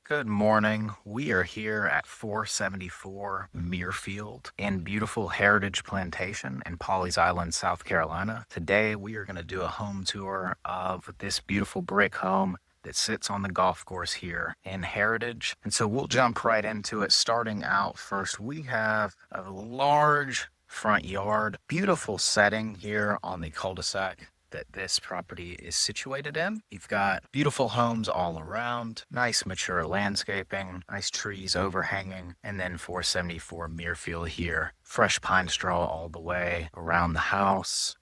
Good morning. We are here at 474 Muirfield in beautiful Heritage Plantation in Pawleys Island, South Carolina. Today we are going to do a home tour of this beautiful brick home that sits on the golf course here in Heritage. And so we'll jump right into it. Starting out first, we have a large front yard, beautiful setting here on the cul-de-sac that this property is situated in. You've got beautiful homes all around, nice mature landscaping, nice trees overhanging, and then 474 Muirfield here. Fresh pine straw all the way around the house.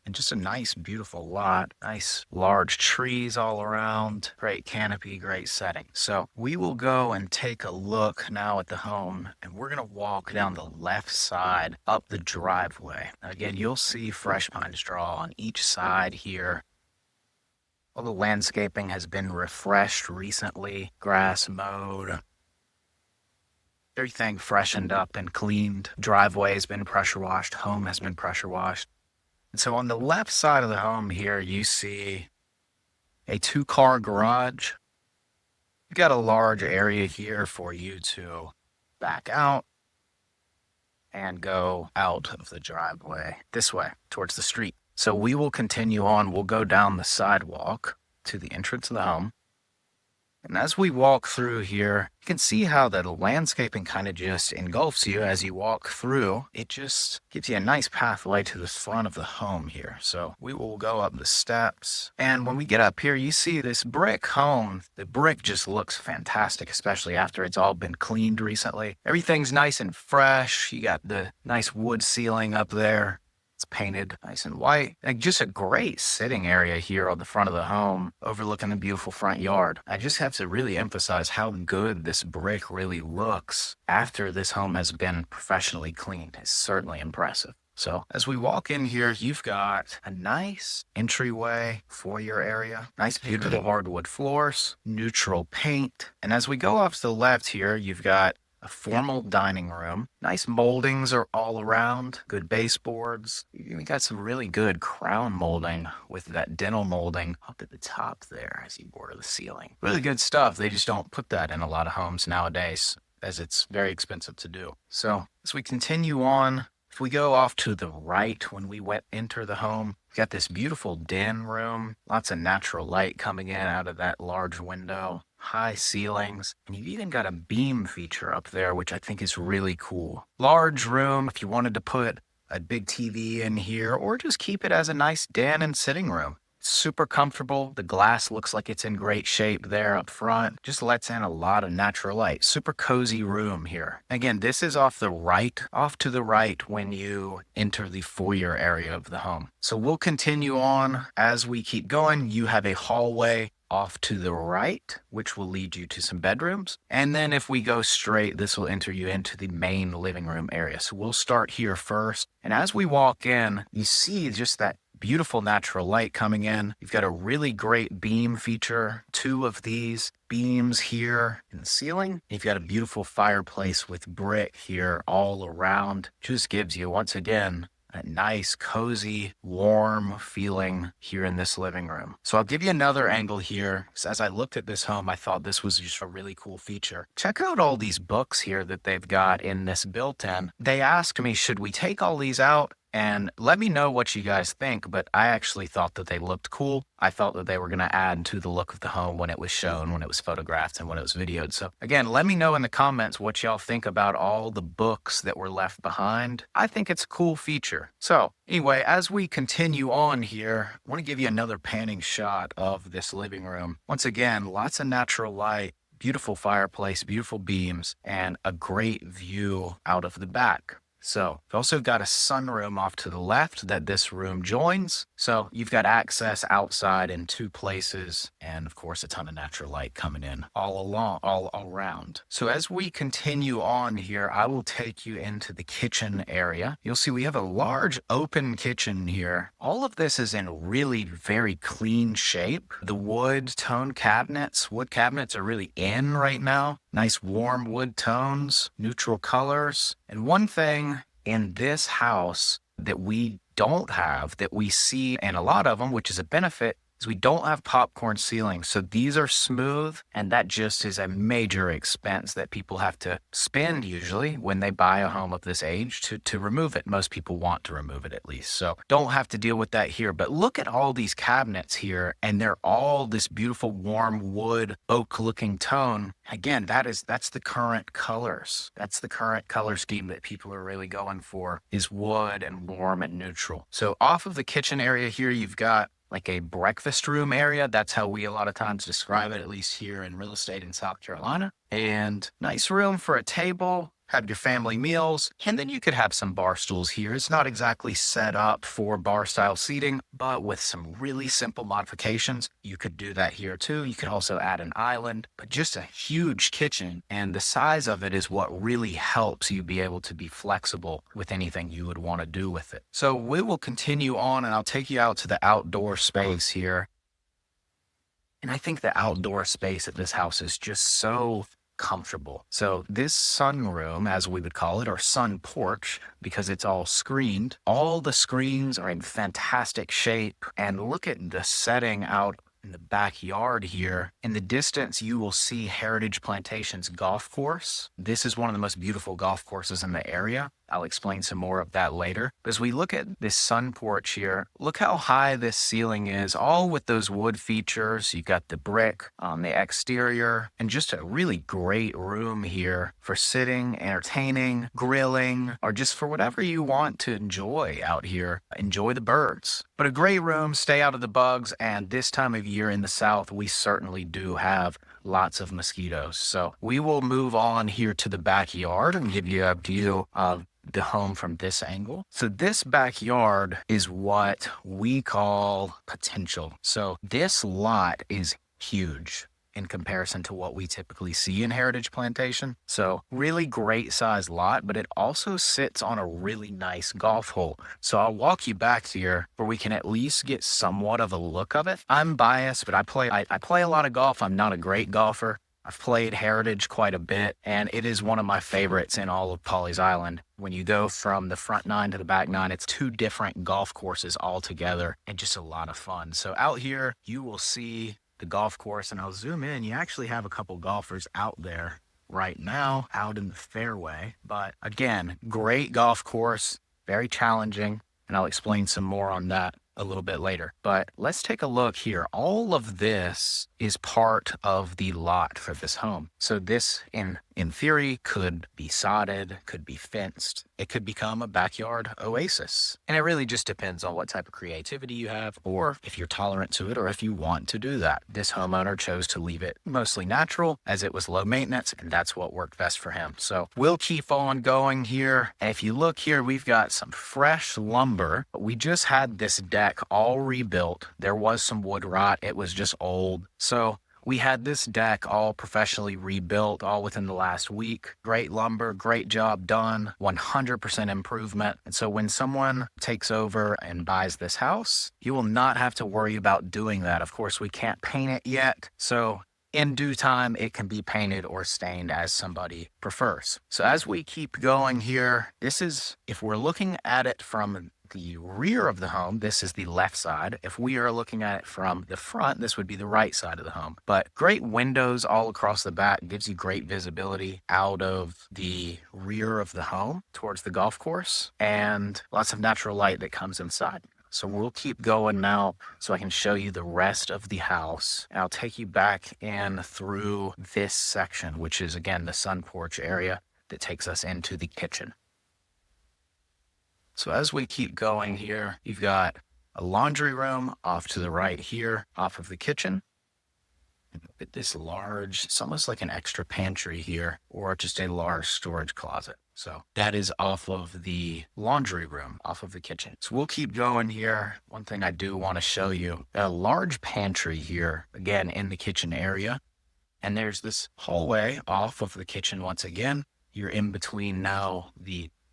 And just a nice, beautiful lot. Nice, large trees all around. Great canopy, great setting. So we will go and take a look now at the home, and we're going to walk down the left side up the driveway. Now, again, you'll see fresh pine straw on each side here. All the landscaping has been refreshed recently, grass mowed. Everything freshened up and cleaned. Driveway has been pressure washed. Home has been pressure washed. And so on the left side of the home here, you see a 2-car garage. You've got a large area here for you to back out and go out of the driveway this way towards the street. So we will continue on. We'll go down the sidewalk to the entrance of the home. And as we walk through here, you can see how the landscaping kind of just engulfs you as you walk through. It just gives you a nice pathway to the front of the home here. So we will go up the steps. And when we get up here, you see this brick home. The brick just looks fantastic, especially after it's all been cleaned recently. Everything's nice and fresh. You got the nice wood ceiling up there. It's painted nice and white. And just a great sitting area here on the front of the home, overlooking the beautiful front yard. I just have to really emphasize how good this brick really looks after this home has been professionally cleaned. It's certainly impressive. So as we walk in here, you've got a nice entryway foyer area, nice beautiful hardwood floors, neutral paint. And as we go off to the left here, you've got a formal dining room. Nice moldings are all around. Good baseboards. We got some really good crown molding with that dental molding up at the top there as you border the ceiling. Really good stuff. They just don't put that in a lot of homes nowadays as it's very expensive to do. So as we continue on, if we go off to the right when we enter the home, we've got this beautiful den room. Lots of natural light coming in out of that large window. High ceilings, and you've even got a beam feature up there, which I think is really cool. Large room if you wanted to put a big TV in here, or just keep it as a nice den and sitting room. Super comfortable. The glass looks like it's in great shape there up front. Just lets in a lot of natural light. Super cozy room here. Again, this is off to the right when you enter the foyer area of the home. So we'll continue on as we keep going. You have a hallway off to the right, which will lead you to some bedrooms. And then if we go straight, this will enter you into the main living room area. So we'll start here first. And as we walk in, you see just that beautiful natural light coming in. You've got a really great beam feature, 2 of these beams here in the ceiling. You've got a beautiful fireplace with brick here all around. Just gives you, once again, a nice, cozy, warm feeling here in this living room. So I'll give you another angle here. As I looked at this home, I thought this was just a really cool feature. Check out all these books here that they've got in this built-in. They asked me, should we take all these out? And let me know what you guys think, but I actually thought that they looked cool. I thought that they were going to add to the look of the home when it was shown, when it was photographed, and when it was videoed. So again, let me know in the comments what y'all think about all the books that were left behind. I think it's a cool feature. So anyway, as we continue on here, I want to give you another panning shot of this living room. Once again, lots of natural light, beautiful fireplace, beautiful beams, and a great view out of the back. So we've also got a sunroom off to the left that this room joins. So you've got access outside in 2 places, and of course a ton of natural light coming in all around. So as we continue on here, I will take you into the kitchen area. You'll see we have a large open kitchen here. All of this is in really very clean shape. The wood cabinets are really in right now. Nice warm wood tones, neutral colors. And one thing in this house that we don't have, that we see in a lot of them, which is a benefit, is we don't have popcorn ceilings. So these are smooth, and that just is a major expense that people have to spend usually when they buy a home of this age to remove it. Most people want to remove it at least. So don't have to deal with that here. But look at all these cabinets here, and they're all this beautiful warm wood oak looking tone. Again, that's the current colors. That's the current color scheme that people are really going for, is wood and warm and neutral. So off of the kitchen area here, you've got like a breakfast room area. That's how we a lot of times describe it, at least here in real estate in South Carolina. And nice room for a table, have your family meals, and then you could have some bar stools here. It's not exactly set up for bar style seating, but with some really simple modifications, you could do that here too. You could also add an island, but just a huge kitchen, and the size of it is what really helps you be able to be flexible with anything you would want to do with it. So we will continue on, and I'll take you out to the outdoor space here. And I think the outdoor space at this house is just so comfortable. So this sunroom, as we would call it, or sun porch, because it's all screened, all the screens are in fantastic shape. And look at the setting out in the backyard here. In the distance, you will see Heritage Plantation's golf course. This is one of the most beautiful golf courses in the area. I'll explain some more of that later. But as we look at this sun porch here, look how high this ceiling is, all with those wood features. You got the brick on the exterior, and just a really great room here for sitting, entertaining, grilling, or just for whatever you want to enjoy out here. Enjoy the birds. But a great room, stay out of the bugs, and this time of year in the South, we certainly do have lots of mosquitoes. So we will move on here to the backyard and give you a view of the home from this angle. So this backyard is what we call potential. So this lot is huge in comparison to what we typically see in Heritage Plantation. So really great size lot, but it also sits on a really nice golf hole. So I'll walk you back here where we can at least get somewhat of a look of it. I'm biased, but I play a lot of golf. I'm not a great golfer. I've played Heritage quite a bit, and it is one of my favorites in all of Pawleys Island. When you go from the front nine to the back nine, it's two different golf courses all together, and just a lot of fun. So out here, you will see the golf course, and I'll zoom in. You actually have a couple golfers out there right now, out in the fairway. But again, great golf course, very challenging, and I'll explain some more on that a little bit later. But let's take a look here. All of this is part of the lot for this home. So this, in theory, could be sodded, could be fenced. It could become a backyard oasis. And it really just depends on what type of creativity you have, or if you're tolerant to it, or if you want to do that. This homeowner chose to leave it mostly natural, as it was low maintenance, and that's what worked best for him. So we'll keep on going here. And if you look here, we've got some fresh lumber. We just had this deck all rebuilt. There was some wood rot. It was just old. So we had this deck all professionally rebuilt all within the last week. Great lumber, great job done, 100% improvement. And so when someone takes over and buys this house, you will not have to worry about doing that. Of course, we can't paint it yet. So in due time, it can be painted or stained as somebody prefers. So as we keep going here, this is, if we're looking at it from the rear of the home, this is the left side. If we are looking at it from the front, this would be the right side of the home. But great windows all across the back, gives you great visibility out of the rear of the home towards the golf course, and lots of natural light that comes inside. So we'll keep going now so I can show you the rest of the house. And I'll take you back in through this section, which is, again, the sun porch area that takes us into the kitchen. So as we keep going here, you've got a laundry room off to the right here, off of the kitchen. At this large, it's almost like an extra pantry here, or just a large storage closet. So that is off of the laundry room, off of the kitchen. So we'll keep going here. One thing I do want to show you, a large pantry here, again, in the kitchen area. And there's this hallway off of the kitchen once again. You're in between now.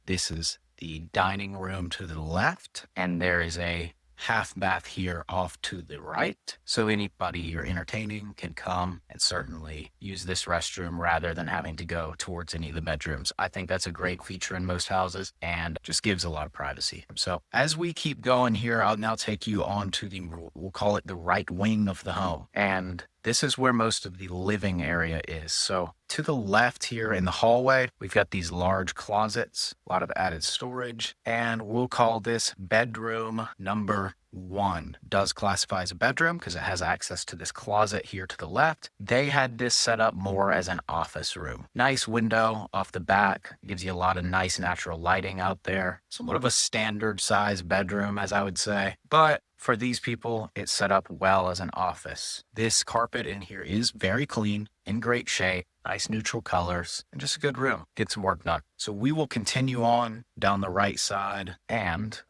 This is the dining room to the left, and there is a half bath here off to the right. So anybody you're entertaining can come and certainly use this restroom rather than having to go towards any of the bedrooms. I think that's a great feature in most houses and just gives a lot of privacy. So as we keep going here, I'll now take you on to we'll call it the right wing of the home. And this is where most of the living area is. So to the left here in the hallway, we've got these large closets, a lot of added storage, and we'll call this bedroom number 1. Does classify as a bedroom because it has access to this closet here to the left. They had this set up more as an office room. Nice window off the back, gives you a lot of nice natural lighting out there. Somewhat of a standard size bedroom, as I would say, but for these people, it's set up well as an office. This carpet in here is very clean, in great shape, nice neutral colors, and just a good room. Get some work done. So we will continue on down the right side, and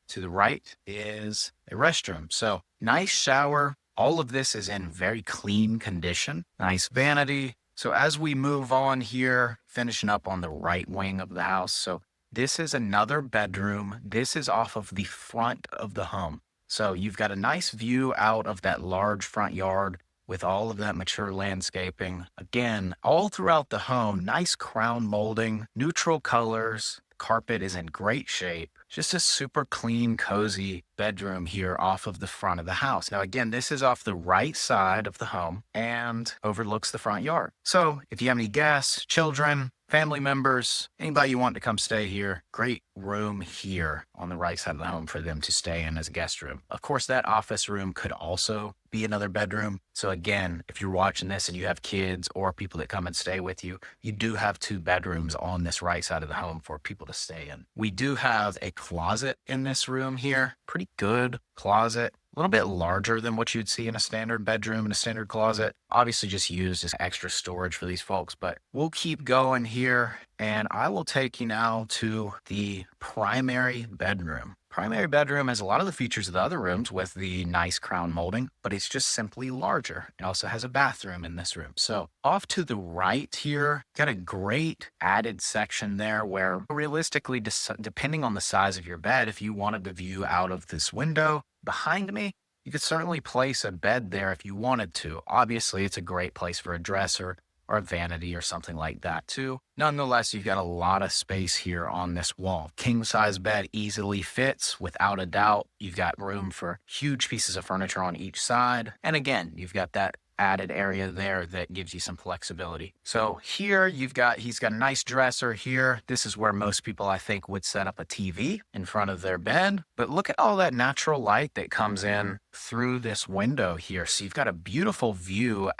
to the right is a restroom. So nice shower. All of this is in very clean condition. Nice vanity. So as we move on here, finishing up on the right wing of the house. So this is another bedroom. This is off of the front of the home. So you've got a nice view out of that large front yard with all of that mature landscaping. Again, all throughout the home, nice crown molding, neutral colors. Carpet is in great shape. Just a super clean, cozy bedroom here off of the front of the house. Now, again, this is off the right side of the home and overlooks the front yard. So if you have any guests, children, family members, anybody you want to come stay here, great room here on the right side of the home for them to stay in as a guest room. Of course, that office room could also be another bedroom. So again, if you're watching this and you have kids or people that come and stay with you, you do have 2 bedrooms on this right side of the home for people to stay in. We do have a closet in this room here. Pretty good closet. A little bit larger than what you'd see in a standard bedroom and a standard closet. Obviously just used as extra storage for these folks, but we'll keep going here and I will take you now to the primary bedroom. Primary bedroom has a lot of the features of the other rooms with the nice crown molding, but it's just simply larger. It also has a bathroom in this room. So off to the right here, got a great added section there where realistically, depending on the size of your bed, if you wanted the view out of this window behind me, you could certainly place a bed there if you wanted to. Obviously, it's a great place for a dresser or a vanity or something like that too. Nonetheless, you've got a lot of space here on this wall. King size bed easily fits without a doubt. You've got room for huge pieces of furniture on each side. And again, you've got that added area there that gives you some flexibility. So here he's got a nice dresser here. This is where most people I think would set up a TV in front of their bed. But look at all that natural light that comes in through this window here. So you've got a beautiful view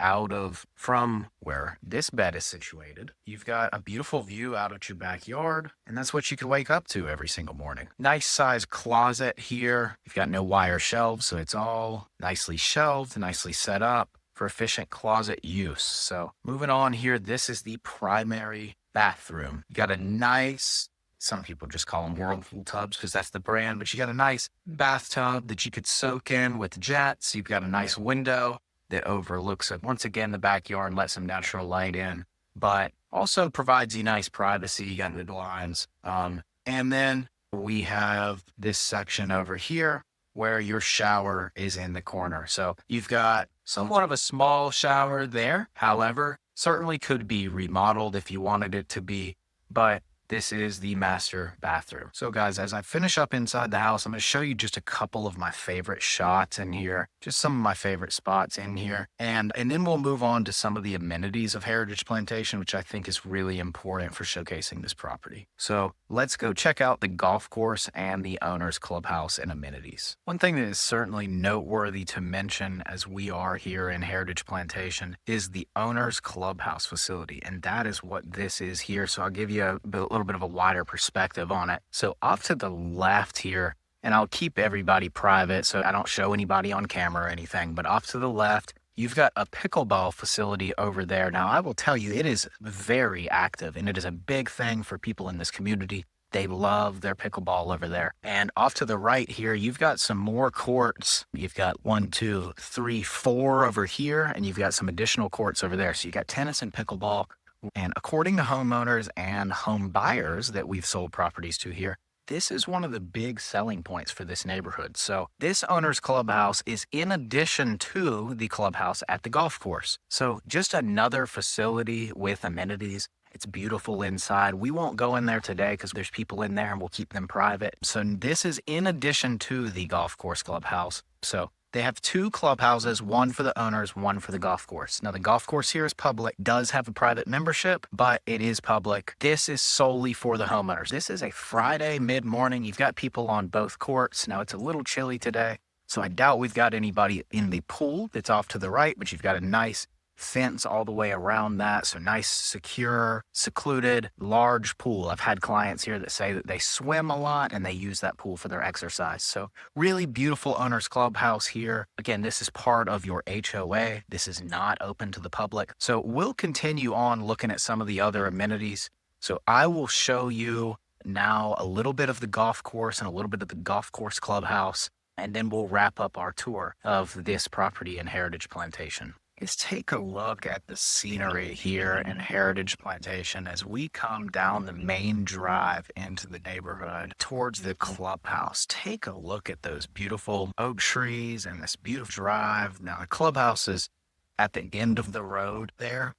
from where this bed is situated. You've got a beautiful view out at your backyard, and that's what you can wake up to every single morning. Nice size closet here. You've got no wire shelves, so it's all nicely shelved, nicely set up for efficient closet use. So moving on here, this is the primary bathroom. You got a nice, some people just call them Whirlpool tubs because that's the brand, but you got a nice bathtub that you could soak in with jets. You've got a nice window that overlooks it. Once again, the backyard, let some natural light in, but also provides you nice privacy. You got the blinds. And then we have this section over here where your shower is in the corner. So you've got somewhat of a small shower there. However, certainly could be remodeled if you wanted it to be, but this is the master bathroom. So guys, as I finish up inside the house, I'm going to show you just a couple of my favorite shots in here, just some of my favorite spots in here. And then we'll move on to some of the amenities of Heritage Plantation, which I think is really important for showcasing this property. So let's go check out the golf course and the owner's clubhouse and amenities. One thing that is certainly noteworthy to mention as we are here in Heritage Plantation is the owner's clubhouse facility. And that is what this is here. So I'll give you a little bit of a wider perspective on it. So off to the left here, and I'll keep everybody private so I don't show anybody on camera or anything, but off to the left, you've got a pickleball facility over there. Now, I will tell you, it is very active and it is a big thing for people in this community. They love their pickleball over there. And off to the right here, you've got some more courts. You've got 1, 2, 3, 4 over here, and you've got some additional courts over there. So you got tennis and pickleball. And according to homeowners and home buyers that we've sold properties to here, This is one of the big selling points for this neighborhood. So this owner's clubhouse is in addition to the clubhouse at the golf course. So just another facility with amenities. It's beautiful inside. We won't go in there today because there's people in there and we'll keep them private. So this is in addition to the golf course clubhouse. So they have two clubhouses, one for the owners, one for the golf course. Now, the golf course here is public, does have a private membership, but it is public. This is solely for the homeowners. This is a Friday mid-morning. You've got people on both courts. Now, it's a little chilly today, so I doubt we've got anybody in the pool that's off to the right, but you've got a nice fence all the way around that. So nice, secure, secluded, large pool. I've had clients here that say that they swim a lot and they use that pool for their exercise. So really beautiful owner's clubhouse here. Again, this is part of your HOA. This is not open to the public. So we'll continue on looking at some of the other amenities. So I will show you now a little bit of the golf course and a little bit of the golf course clubhouse, and then we'll wrap up our tour of this property in Heritage Plantation. Is take a look at the scenery here in Heritage Plantation as we come down the main drive into the neighborhood towards the clubhouse. Take a look at those beautiful oak trees and this beautiful drive. Now, the clubhouse is at the end of the road there.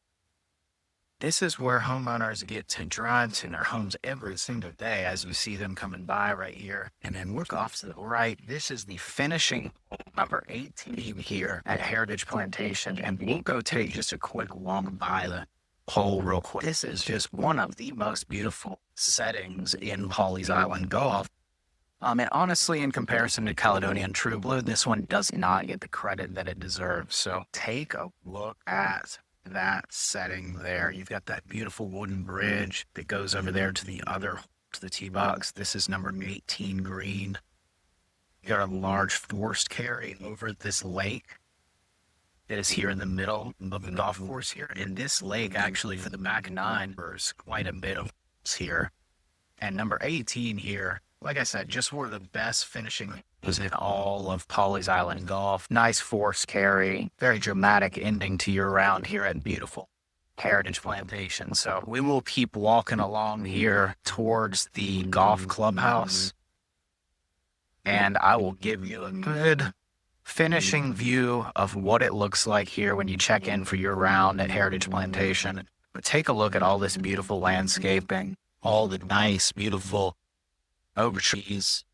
This is where homeowners get to drive to their homes every single day as you see them coming by right here. And then look off to the right. This is the finishing number 18 here at Heritage Plantation. And we'll go take just a quick walk by the hole real quick. This is just one of the most beautiful settings in Pawleys Island golf. And honestly, in comparison to Caledonian True Blue, this one does not get the credit that it deserves. So take a look at that setting there. You've got that beautiful wooden bridge that goes over there to the tee box. This is number 18 green. You got a large forced carry over this lake that is here in the middle of the golf course here. And this lake actually for the back nine, there's quite a bit of here. And number 18 here, like I said, just one of the best finishing was in all of Pawleys Island golf. Nice force carry, very dramatic ending to your round here at beautiful Heritage Plantation. So we will keep walking along here towards the golf clubhouse, and I will give you a good finishing view of what it looks like here when you check in for your round at Heritage Plantation. But take a look at all this beautiful landscaping, all the nice, beautiful oak trees,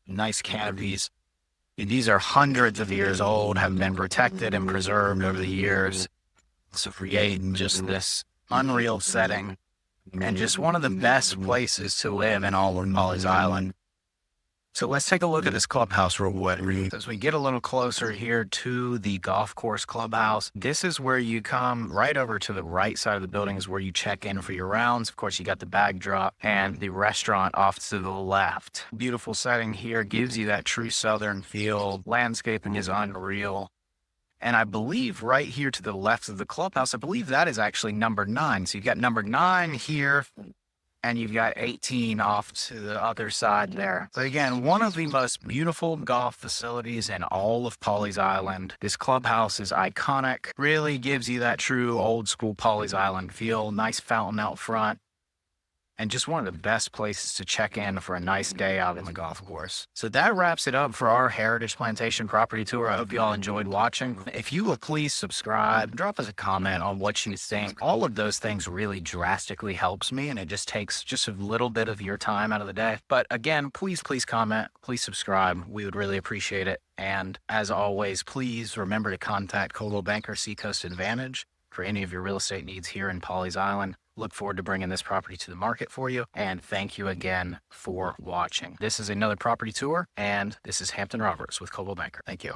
nice canopies. And these are hundreds of years old, have been protected and preserved over the years to create just this unreal setting and just one of the best places to live in all of Pawleys Island. So let's take a look at this clubhouse real quick. As we get a little closer here to the golf course clubhouse, this is where you come right over to the right side of the building is where you check in for your rounds. Of course, you got the bag drop and the restaurant off to the left. Beautiful setting here, gives you that true southern feel. Landscaping is unreal. And I believe right here to the left of the clubhouse, I believe that is actually number 9. So you've got number 9 here, and you've got 18 off to the other side there. So again, one of the most beautiful golf facilities in all of Pawleys Island. This clubhouse is iconic, really gives you that true old school Pawleys Island feel. Nice fountain out front, and just one of the best places to check in for a nice day out on the golf course. So that wraps it up for our Heritage Plantation property tour. I hope you all enjoyed watching. If you will please subscribe, drop us a comment on what you think. All of those things really drastically helps me, and it just takes just a little bit of your time out of the day. But again, please comment, please subscribe. We would really appreciate it. And as always, please remember to contact Coldwell Banker Seacoast Advantage for any of your real estate needs here in Pawleys Island. Look forward to bringing this property to the market for you. And thank you again for watching. This is another property tour, and this is Hampton Roberts with Coldwell Banker. Thank you.